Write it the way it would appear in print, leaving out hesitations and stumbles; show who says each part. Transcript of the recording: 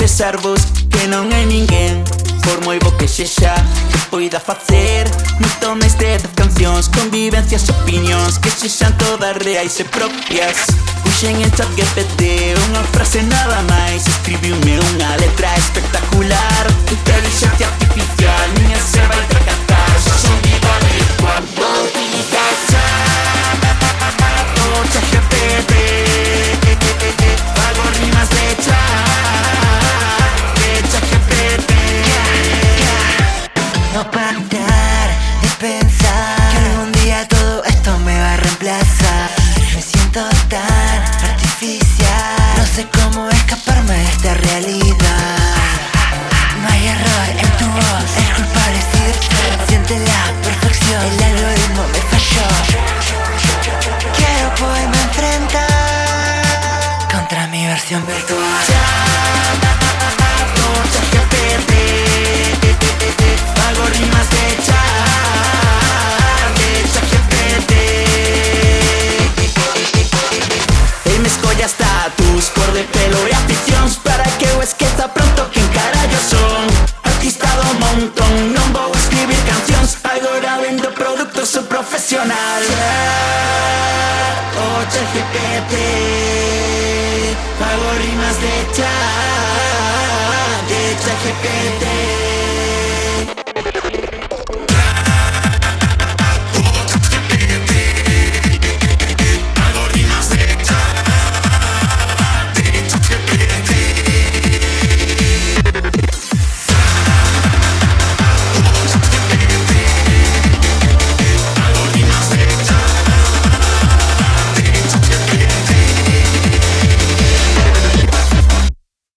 Speaker 1: confessar-vos que non hai ninguén, por moi bo que sexa, que poida facer moito máis de 10 cancións, convivencias e opinións que sexan todas reais e propias. Puxen en ChatGPT unha frase nada máis, escribiume unha letra espectacular. Inteligencia artificial, niña se vai tracatar, xa son vida virtual. Vou utilizar ChatGPT, hago rimas de ChatGPT.
Speaker 2: No parar de pensar que algún día todo esto me va a reemplazar. Me siento tan artificial, no sé cómo escaparme de esta realidad. No hay error en tu voz, el culpable sigue tú. Siente la perfección, el algoritmo me falló. Quiero poderme enfrentar contra mi versión virtual.
Speaker 1: ChatGPT, hago rimas de ChatGPT. El me escolla status, cor de pelo e aficións, para que o esqueza pronto quen carallo son. Artista do montón, non vou escribir cancións, agora vendo produtos, sou profesional. ChatGPT, hago rimas de ChatGPT.